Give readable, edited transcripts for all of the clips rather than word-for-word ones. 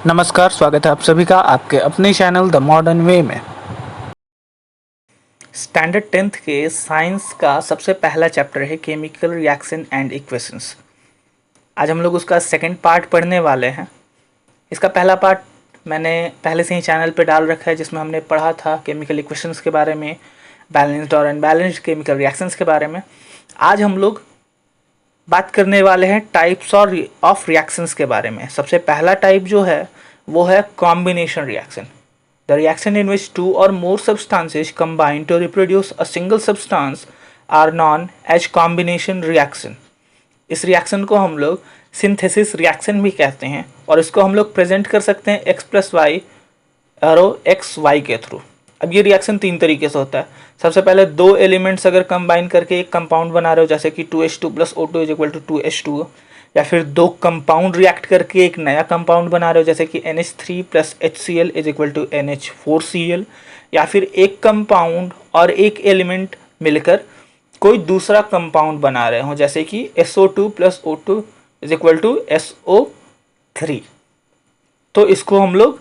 नमस्कार, स्वागत है आप सभी का आपके अपने चैनल द मॉडर्न वे में। स्टैंडर्ड 10th के साइंस का सबसे पहला चैप्टर है केमिकल रिएक्शन एंड इक्वेशंस। आज हम लोग उसका सेकंड पार्ट पढ़ने वाले हैं। इसका पहला पार्ट मैंने पहले से ही चैनल पे डाल रखा है, जिसमें हमने पढ़ा था केमिकल इक्वेशंस के बारे में, बैलेंस्ड और अनबैलेंस्ड केमिकल रिएक्शंस के बारे में। आज हम लोग बात करने वाले हैं टाइप्स और ऑफ रिएक्शंस के बारे में। सबसे पहला टाइप जो है वो है combination reaction. The reaction in which two or more substances combine to reproduce a single substance are known as combination reaction. इस रिएक्शन को हम लोग सिंथेसिस रिएक्शन भी कहते हैं और इसको हम लोग प्रेजेंट कर सकते हैं x plus Y arrow X Y के थ्रू। अब ये रिएक्शन तीन तरीके से होता है। सबसे पहले दो एलिमेंट्स अगर कंबाइन करके एक कंपाउंड बना रहे हो, जैसे कि 2H2 plus O2 is equal to 2H2, या फिर दो कंपाउंड रिएक्ट करके एक नया कंपाउंड बना रहे हो, जैसे कि NH3 plus HCl is equal to NH4Cl, या फिर एक कंपाउंड और एक एलिमेंट मिलकर कोई दूसरा कंपाउंड बना रहे हो, जैसे कि SO2 plus O2 is equal to SO3। तो इसको हम लोग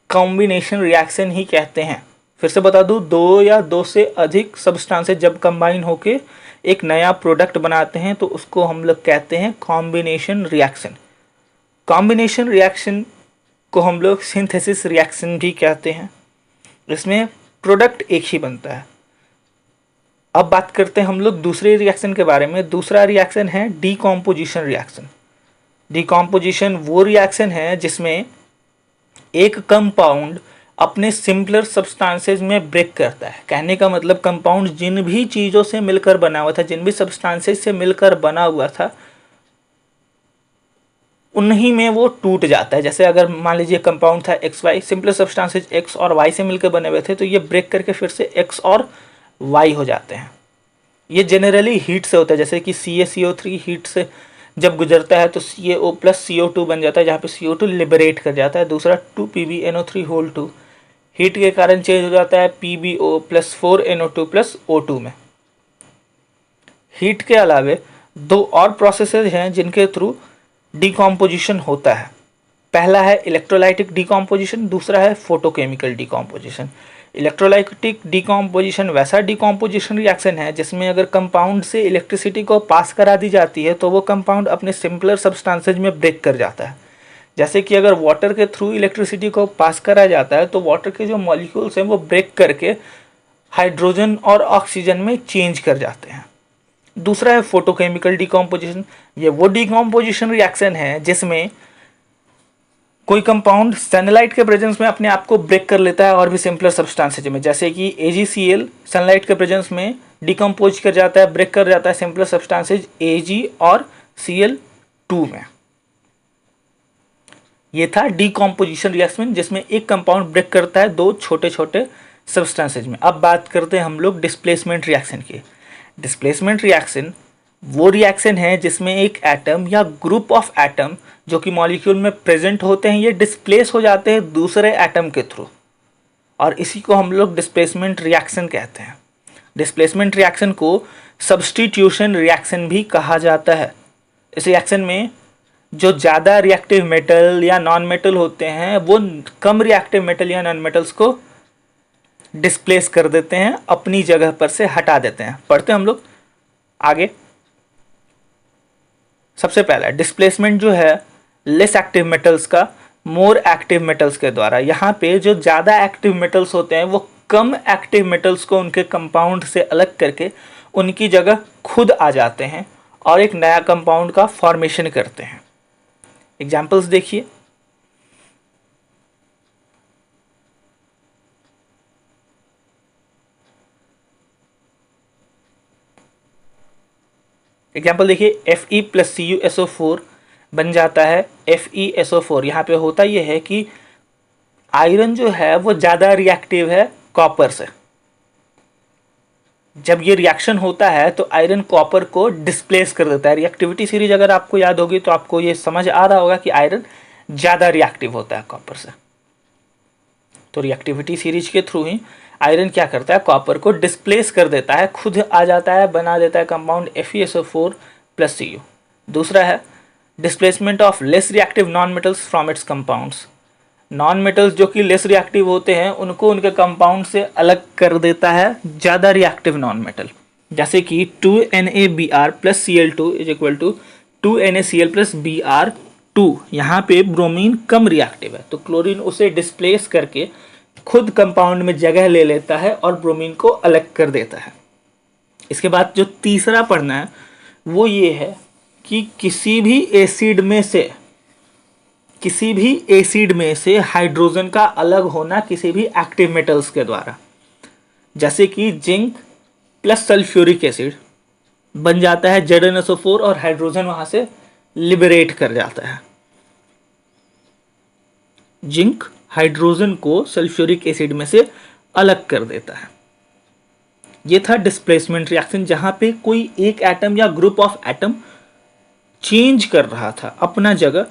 कॉम्बिनेशन रिएक्शन ही कहते हैं। फिर से बता दूं, दो या दो से अधिक सब्सटेंसेस जब कंबाइन होके एक नया प्रोडक्ट बनाते हैं तो उसको हम लोग कहते हैं कॉम्बिनेशन रिएक्शन। कॉम्बिनेशन रिएक्शन को हम लोग सिंथेसिस रिएक्शन भी कहते हैं। इसमें प्रोडक्ट एक ही बनता है। अब बात करते हैं हम लोग दूसरे रिएक्शन के बारे में। दूसरा रिएक्शन है डीकॉम्पोजिशन रिएक्शन। डीकॉम्पोजिशन वो रिएक्शन है जिसमें एक कंपाउंड अपने सिंपलर सब्सटेंसेस में ब्रेक करता है। कहने का मतलब कंपाउंड जिन भी चीज़ों से मिलकर बना हुआ था, जिन भी सब्सटेंसेस से मिलकर बना हुआ था, उन्हीं में वो टूट जाता है। जैसे अगर मान लीजिए कंपाउंड था X Y, simpler substances X और वाई से मिलकर बने हुए थे, तो ये ब्रेक करके फिर से एक्स और वाई हो जाते हैं। ये जनरली हीट से होता है, जैसे कि CaCO3 हीट से जब गुजरता है तो CaO प्लस CO2 बन जाता है, जहाँ पे CO2 लिबरेट कर जाता है। दूसरा 2PbNO3 होल 2 हीट के कारण चेंज हो जाता है PbO plus 4NO2 plus O2 में। हीट के अलावे दो और प्रोसेसेस हैं जिनके थ्रू डिकॉम्पोजिशन होता है। पहला है इलेक्ट्रोलाइटिक डिकॉम्पोजिशन, दूसरा है फोटोकेमिकल डिकॉम्पोजिशन। इलेक्ट्रोलाइटिक डिकॉम्पोजिशन वैसा डिकॉम्पोजिशन रिएक्शन है जिसमें अगर कंपाउंड से इलेक्ट्रिसिटी को पास करा दी जाती है तो वो कंपाउंड अपने सिंपलर सब्सटेंसेज में ब्रेक कर जाता है। जैसे कि अगर वाटर के थ्रू इलेक्ट्रिसिटी को पास करा जाता है तो वाटर के जो मॉलिक्यूल्स हैं वो ब्रेक करके हाइड्रोजन और ऑक्सीजन में चेंज कर जाते हैं। दूसरा है फोटोकेमिकल डिकॉम्पोजिशन। ये वो डिकॉम्पोजिशन रिएक्शन है जिसमें कोई कंपाउंड सनलाइट के प्रेजेंस में अपने आप को ब्रेक कर लेता है और भी सिंपलर सब्सटेंसेज में, जैसे कि AgCl सनलाइट के प्रेजेंस में डिकम्पोज कर जाता है, ब्रेक कर जाता है सिंपलर सब्सटेंसेज Ag और Cl2 में। ये था डिकम्पोजिशन रिएक्शन जिसमें एक कंपाउंड ब्रेक करता है दो छोटे छोटे सब्सटेंसेज में। अब बात करते हैं हम लोग डिस्प्लेसमेंट रिएक्शन की। डिस्प्लेसमेंट रिएक्शन वो रिएक्शन है जिसमें एक एटम या ग्रुप ऑफ एटम जो कि मॉलिक्यूल में प्रेजेंट होते हैं, ये डिस्प्लेस हो जाते हैं दूसरे एटम के थ्रू, और इसी को हम लोग डिस्प्लेसमेंट रिएक्शन कहते हैं। डिस्प्लेसमेंट रिएक्शन को सब्स्टिट्यूशन रिएक्शन भी कहा जाता है। इस रिएक्शन में जो ज़्यादा रिएक्टिव मेटल या नॉन मेटल होते हैं वो कम रिएक्टिव मेटल या नॉन मेटल्स को डिस्प्लेस कर देते हैं, अपनी जगह पर से हटा देते हैं। पढ़ते हैं हम लोग आगे। सबसे पहला डिस्प्लेसमेंट जो है लेस एक्टिव मेटल्स का मोर एक्टिव मेटल्स के द्वारा। यहाँ पे जो ज़्यादा एक्टिव मेटल्स होते हैं वो कम एक्टिव मेटल्स को उनके कंपाउंड से अलग करके उनकी जगह खुद आ जाते हैं और एक नया कंपाउंड का फॉर्मेशन करते हैं। एग्जाम्पल्स देखिए। एग्जाम्पल देखिए, Fe प्लस CuSO4 बन जाता है FeSO4। यहाँ पे होता यह है कि आयरन जो है वो ज़्यादा रिएक्टिव है कॉपर से। जब ये रिएक्शन होता है तो आयरन कॉपर को डिस्प्लेस कर देता है। रिएक्टिविटी सीरीज अगर आपको याद होगी तो आपको ये समझ आ रहा होगा कि आयरन ज़्यादा रिएक्टिव होता है कॉपर से। तो रिएक्टिविटी सीरीज के थ्रू ही आयरन क्या करता है, कॉपर को डिस्प्लेस कर देता है, खुद आ जाता है, बना देता है कंपाउंड FeSO4 प्लस Cu। दूसरा है displacement of less reactive non metals from its compounds. Non metals जो कि लेस रिएक्टिव होते हैं उनको उनके कंपाउंड से अलग कर देता है ज़्यादा रिएक्टिव नॉन मेटल। जैसे कि 2Na Br plus Cl2 is equal to 2NaCl plus Br2। यहाँ पे ब्रोमीन कम रिएक्टिव है तो क्लोरीन उसे डिस्प्लेस करके खुद कंपाउंड में जगह ले लेता है और ब्रोमीन को अलग कर देता है। इसके बाद जो तीसरा पढ़ना है वो ये है कि किसी भी एसिड में से हाइड्रोजन का अलग होना किसी भी एक्टिव मेटल्स के द्वारा। जैसे कि जिंक प्लस सल्फ्यूरिक एसिड बन जाता है ZnSO4 और हाइड्रोजन वहां से लिबरेट कर जाता है। जिंक हाइड्रोजन को सल्फ्यूरिक एसिड में से अलग कर देता है। ये था डिस्प्लेसमेंट रिएक्शन, जहां पे कोई एक एटम या ग्रुप ऑफ एटम चेंज कर रहा था अपना जगह,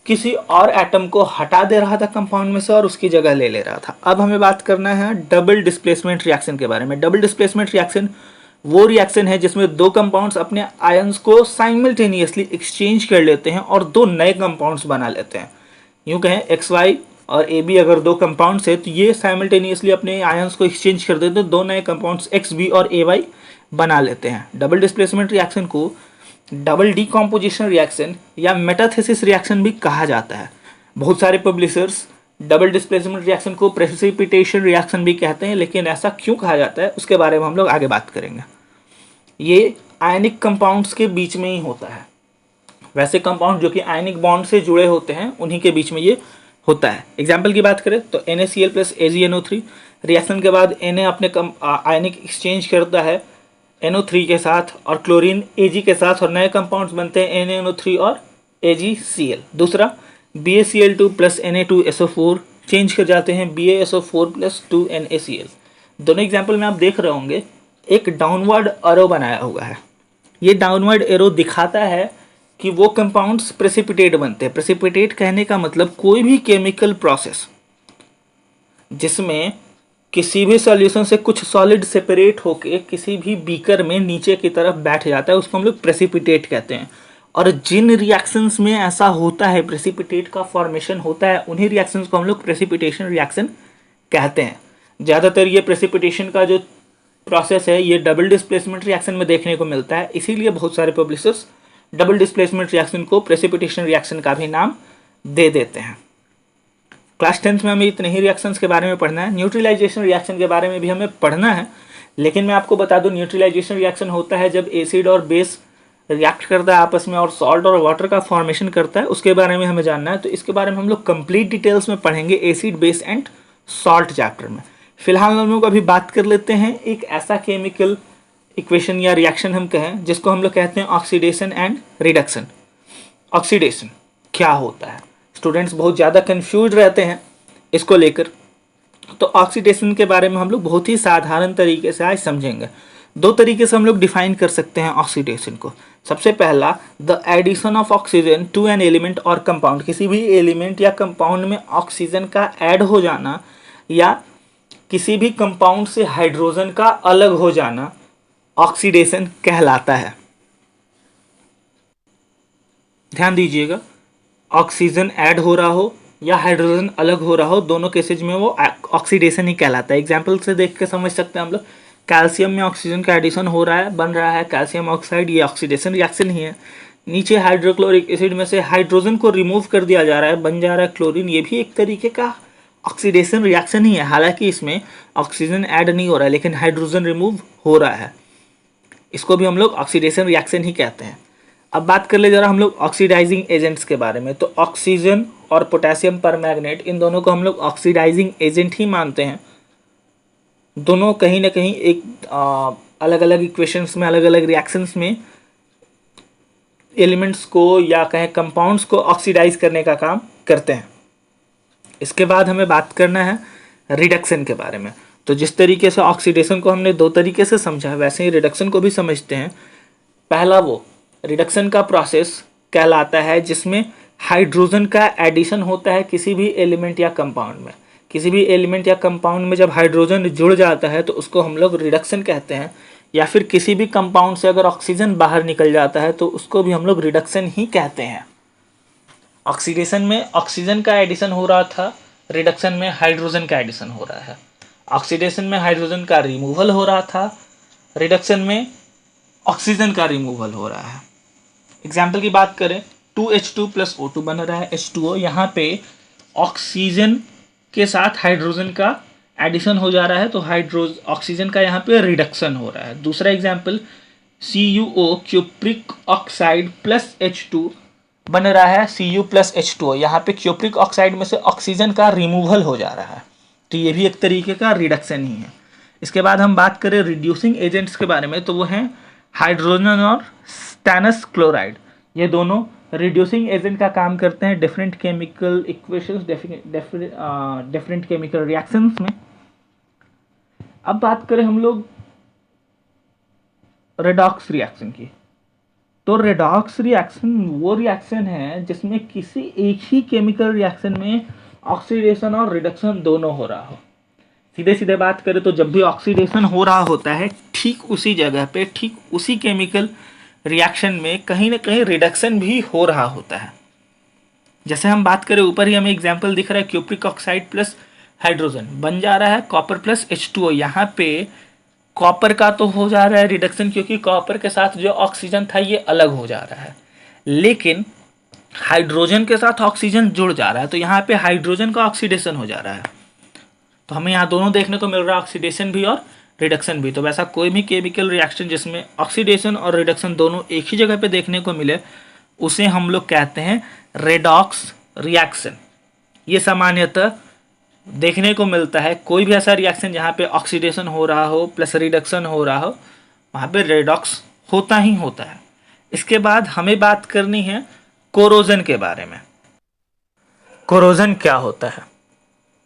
किसी और एटम को हटा दे रहा था कंपाउंड में से और उसकी जगह ले ले रहा था। अब हमें बात करना है डबल डिस्प्लेसमेंट रिएक्शन के बारे में। डबल डिस्प्लेसमेंट रिएक्शन वो रिएक्शन है जिसमें दो कंपाउंड्स अपने आयंस को साइमल्टेनियसली एक्सचेंज कर लेते हैं और दो नए कंपाउंड्स बना लेते हैं। यूं कहें XY और AB अगर दो कंपाउंड्स है तो ये साइमल्टेनियसली अपने आयंस को एक्सचेंज कर देते हैं, दो नए कंपाउंड्स XB और AY बना लेते हैं। डबल डिस्प्लेसमेंट रिएक्शन को डबल डीकॉम्पोजिशन रिएक्शन या मेटाथेसिस रिएक्शन भी कहा जाता है। बहुत सारे पब्लिशर्स डबल डिस्प्लेसमेंट रिएक्शन को प्रेसिपिटेशन रिएक्शन भी कहते हैं, लेकिन ऐसा क्यों कहा जाता है उसके बारे में हम लोग आगे बात करेंगे। ये आयनिक कंपाउंड्स के बीच में ही होता है। वैसे कंपाउंड जो कि आयनिक बॉन्ड से जुड़े होते हैं उन्हीं के बीच में ये होता है। एग्जाम्पल की बात करें तो NaCl प्लस AgNO3 रिएक्शन के बाद Na अपने आयनिक एक्सचेंज करता है NO3 के साथ और क्लोरीन Ag के साथ और नए कंपाउंड्स बनते हैं NaNO3 और AgCl। दूसरा BaCl2 प्लस Na2SO4 चेंज कर जाते हैं BaSO4 प्लस 2NaCl। दोनों एग्जाम्पल में आप देख रहे होंगे एक डाउनवर्ड एरो बनाया हुआ है। ये डाउनवर्ड एरो दिखाता है कि वो कंपाउंड्स प्रेसिपिटेट बनते हैं। प्रेसिपिटेट कहने का मतलब कोई भी केमिकल प्रोसेस जिसमें किसी भी सॉल्यूशन से कुछ सॉलिड सेपरेट होके किसी भी बीकर में नीचे की तरफ बैठ जाता है उसको हम लोग प्रेसिपिटेट कहते हैं। और जिन रिएक्शंस में ऐसा होता है, प्रेसिपिटेट का फॉर्मेशन होता है, उन्हीं रिएक्शंस को हम लोग प्रेसिपिटेशन रिएक्शन कहते हैं। ज़्यादातर ये प्रेसिपिटेशन का जो प्रोसेस है ये डबल डिस्प्लेसमेंट रिएक्शन में देखने को मिलता है, इसीलिए बहुत सारे पब्लिशर्स डबल डिस्प्लेसमेंट रिएक्शन को प्रेसिपिटेशन रिएक्शन का भी नाम दे देते हैं। क्लास 10th में हमें इतने ही रिएक्शंस के बारे में पढ़ना है। न्यूट्रलाइजेशन रिएक्शन के बारे में भी हमें पढ़ना है, लेकिन मैं आपको बता दूं न्यूट्रलाइजेशन रिएक्शन होता है जब एसिड और बेस रिएक्ट करता है आपस में और सॉल्ट और वाटर का फॉर्मेशन करता है, उसके बारे में हमें जानना है। तो इसके बारे में हम लोग कंप्लीट डिटेल्स में पढ़ेंगे acid base and salt chapter में। फिलहाल हम लोग अभी बात कर लेते हैं एक ऐसा केमिकल इक्वेशन या रिएक्शन हम कहें जिसको हम लोग कहते हैं ऑक्सीडेशन एंड रिडक्शन। ऑक्सीडेशन क्या होता है, स्टूडेंट्स बहुत ज़्यादा कंफ्यूज रहते हैं इसको लेकर। तो ऑक्सीडेशन के बारे में हम लोग बहुत ही साधारण तरीके से आज समझेंगे। दो तरीके से हम लोग डिफाइन कर सकते हैं ऑक्सीडेशन को। सबसे पहला, the addition of oxygen to an element और कंपाउंड। किसी भी एलिमेंट या कंपाउंड में ऑक्सीजन का ऐड हो जाना या किसी भी कंपाउंड से हाइड्रोजन का अलग हो जाना ऑक्सीडेशन कहलाता है। ध्यान दीजिएगा, ऑक्सीजन ऐड हो रहा हो या हाइड्रोजन अलग हो रहा हो, दोनों केसेज में वो ऑक्सीडेशन ही कहलाता है। एग्जाम्पल से देख के समझ सकते हैं हम लोग, कैल्शियम में ऑक्सीजन का एडिशन हो रहा है, बन रहा है कैल्शियम ऑक्साइड, ये ऑक्सीडेशन रिएक्शन ही है। नीचे हाइड्रोक्लोरिक एसिड में से हाइड्रोजन को रिमूव कर दिया जा रहा है, बन जा रहा है क्लोरीन, ये भी एक तरीके का ऑक्सीडेशन रिएक्शन ही है। हालांकि इसमें ऑक्सीजन ऐड नहीं हो रहा है लेकिन हाइड्रोजन रिमूव हो रहा है, इसको भी हम लोग ऑक्सीडेशन रिएक्शन ही कहते हैं। अब बात कर ले जरा हम लोग ऑक्सीडाइजिंग एजेंट्स के बारे में। तो ऑक्सीजन और पोटेशियम परमैंगनेट, इन दोनों को हम लोग ऑक्सीडाइजिंग एजेंट ही मानते हैं। दोनों कहीं ना कहीं एक अलग अलग इक्वेशंस में, अलग अलग रिएक्शंस में एलिमेंट्स को या कहें कंपाउंड्स को ऑक्सीडाइज करने का काम करते हैं। इसके बाद हमें बात करना है रिडक्शन के बारे में। तो जिस तरीके से ऑक्सीडेशन को हमने दो तरीके से समझा है वैसे ही रिडक्शन को भी समझते हैं। पहला, वो रिडक्शन का प्रोसेस कहलाता है जिसमें हाइड्रोजन का एडिशन होता है किसी भी एलिमेंट या कंपाउंड में। किसी भी एलिमेंट या कंपाउंड में जब हाइड्रोजन जुड़ जाता है तो उसको हम लोग रिडक्शन कहते हैं। या फिर किसी भी कंपाउंड से अगर ऑक्सीजन बाहर निकल जाता है तो उसको भी हम लोग रिडक्शन ही कहते हैं। ऑक्सीडेशन में ऑक्सीजन का एडिशन हो रहा था रिडक्शन में हाइड्रोजन का एडिशन हो रहा है, ऑक्सीडेशन में हाइड्रोजन का रिमूवल हो रहा था, रिडक्शन में ऑक्सीजन का रिमूवल हो रहा है। एग्जाम्पल की बात करें 2H2 प्लस O2 बन रहा है H2O, यहाँ पे ऑक्सीजन के साथ हाइड्रोजन का एडिशन हो जा रहा है, तो ऑक्सीजन का यहाँ पे रिडक्शन हो रहा है। दूसरा example CuO cupric oxide plus H2 बन रहा है Cu प्लस H2O, यहाँ पे क्यूप्रिक ऑक्साइड में से ऑक्सीजन का रिमूवल हो जा रहा है, तो ये भी एक तरीके का रिडक्शन ही है। इसके बाद हम बात करें रिड्यूसिंग एजेंट्स के बारे में, तो वो हैं हाइड्रोजन और स्टैनस क्लोराइड। ये दोनों रिड्यूसिंग एजेंट का काम करते हैं different chemical equations, different chemical reactions में। अब बात करें हम लोग रेडॉक्स रिएक्शन की, तो रेडॉक्स रिएक्शन वो रिएक्शन है जिसमें किसी एक ही केमिकल रिएक्शन में ऑक्सीडेशन और रिडक्शन दोनों हो रहा हो। सीधे सीधे बात करें तो जब भी ऑक्सीडेशन हो रहा होता है, ठीक उसी जगह पे, ठीक उसी केमिकल रिएक्शन में कहीं ना कहीं रिडक्शन भी हो रहा होता है। जैसे हम बात करें, ऊपर ही हमें एग्जांपल दिख रहा है, क्यूप्रिक ऑक्साइड प्लस हाइड्रोजन बन जा रहा है कॉपर प्लस H2O। यहाँ पे कॉपर का तो हो जा रहा है रिडक्शन, क्योंकि कॉपर के साथ जो ऑक्सीजन था ये अलग हो जा रहा है, लेकिन हाइड्रोजन के साथ ऑक्सीजन जुड़ जा रहा है, तो यहाँ पे हाइड्रोजन का ऑक्सीडेशन हो जा रहा है। तो हमें यहाँ दोनों देखने को मिल रहा है, ऑक्सीडेशन भी और रिडक्शन भी। तो वैसा कोई भी केमिकल रिएक्शन जिसमें ऑक्सीडेशन और रिडक्शन दोनों एक ही जगह पे देखने को मिले, उसे हम लोग कहते हैं रेडॉक्स रिएक्शन। ये सामान्यतः देखने को मिलता है, कोई भी ऐसा रिएक्शन जहाँ पे ऑक्सीडेशन हो रहा हो प्लस रिडक्शन हो रहा हो, वहाँ पे रेडॉक्स होता ही होता है। इसके बाद हमें बात करनी है कोरोजन के बारे में। कोरोजन क्या होता है?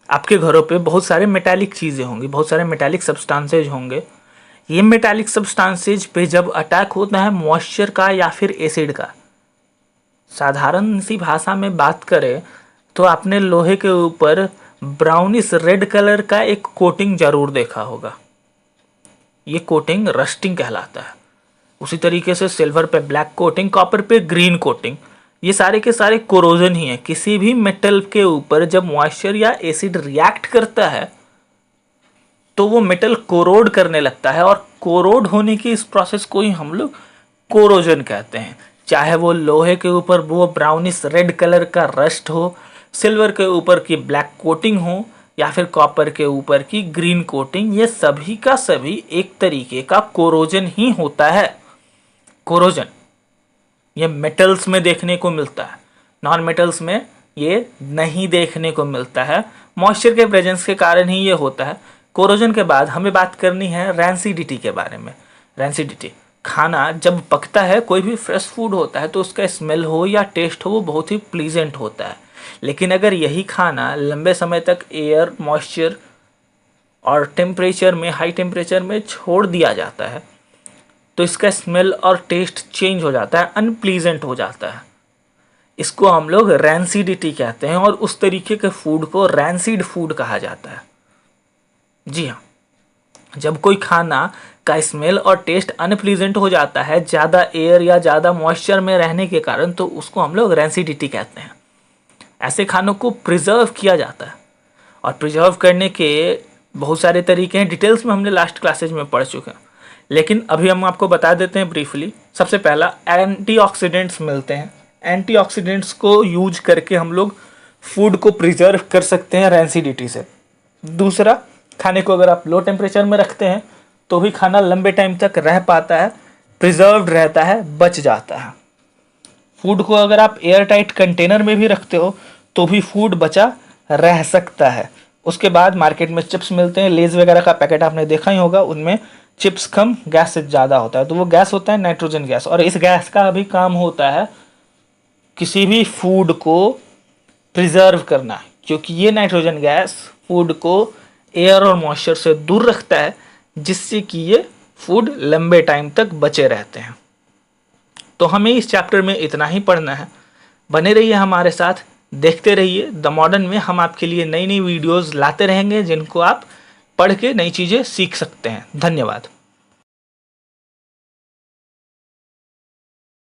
आपके घरों पे बहुत सारे मेटालिक चीज़ें होंगी, बहुत सारे मेटालिक सब्सटेंसेज होंगे। ये मेटालिक सब्सटेंसेज पे जब अटैक होता है मॉइस्चर का या फिर एसिड का, साधारण सी भाषा में बात करें तो आपने लोहे के ऊपर ब्राउनिश रेड कलर का एक कोटिंग जरूर देखा होगा। ये कोटिंग रस्टिंग कहलाता है। उसी तरीके से सिल्वर पे ब्लैक कोटिंग, कॉपर पे ग्रीन कोटिंग, ये सारे के सारे कोरोजन ही हैं। किसी भी मेटल के ऊपर जब मॉइस्चर या एसिड रिएक्ट करता है तो वो मेटल कोरोड करने लगता है, और कोरोड होने की इस प्रोसेस को ही हम लोग कोरोजन कहते हैं। चाहे वो लोहे के ऊपर वो ब्राउनिश रेड कलर का रस्ट हो, सिल्वर के ऊपर की ब्लैक कोटिंग हो, या फिर कॉपर के ऊपर की ग्रीन कोटिंग, ये सभी का सभी एक तरीके का कोरोजन ही होता है। कोरोजन ये मेटल्स में देखने को मिलता है, नॉन मेटल्स में ये नहीं देखने को मिलता है। मॉइस्चर के प्रेजेंस के कारण ही ये होता है। कोरोजन के बाद हमें बात करनी है रैंसिडिटी के बारे में। रैंसिडिटी, खाना जब पकता है, कोई भी फ्रेश फूड होता है तो उसका स्मेल हो या टेस्ट हो वो बहुत ही प्लीजेंट होता है, लेकिन अगर यही खाना लंबे समय तक एयर, मॉइस्चर और टेम्परेचर में, हाई टेम्परेचर में छोड़ दिया जाता है तो इसका स्मेल और टेस्ट चेंज हो जाता है, अनप्लीजेंट हो जाता है। इसको हम लोग रैंसिडिटी कहते हैं, और उस तरीके के फूड को रैंसिड फूड कहा जाता है। जी हाँ, जब कोई खाना का स्मेल और टेस्ट अनप्लीजेंट हो जाता है ज़्यादा एयर या ज़्यादा मॉइस्चर में रहने के कारण, तो उसको हम लोग रैंसिडिटी कहते हैं। ऐसे खानों को प्रिजर्व किया जाता है, और प्रिजर्व करने के बहुत सारे तरीके हैं, डिटेल्स में हमने लास्ट क्लासेज में पढ़ चुके हैं, लेकिन अभी हम आपको बता देते हैं ब्रीफली। सबसे पहला, एंटीऑक्सीडेंट्स मिलते हैं। एंटीऑक्सीडेंट्स को यूज करके हम लोग फूड को प्रिजर्व कर सकते हैं रैंसिडिटी से। दूसरा, खाने को अगर आप लो टेम्परेचर में रखते हैं तो भी खाना लंबे टाइम तक रह पाता है, प्रिजर्व्ड रहता है, बच जाता है। फूड को अगर आप एयर टाइट कंटेनर में भी रखते हो तो भी फूड बचा रह सकता है। उसके बाद मार्केट में चिप्स मिलते हैं, लेज वगैरह का पैकेट आपने देखा ही होगा, उनमें चिप्स कम गैस से ज़्यादा होता है, तो वो गैस होता है नाइट्रोजन गैस, और इस गैस का भी काम होता है किसी भी फूड को प्रिजर्व करना, क्योंकि ये नाइट्रोजन गैस फूड को एयर और मॉइस्चर से दूर रखता है, जिससे कि ये फूड लंबे टाइम तक बचे रहते हैं। तो हमें इस चैप्टर में इतना ही पढ़ना है। बने रहिए हमारे साथ, देखते रहिए द मॉडर्न में। हम आपके लिए नई नई वीडियोस लाते रहेंगे जिनको आप पढ़ के नई चीज़ें सीख सकते हैं। धन्यवाद।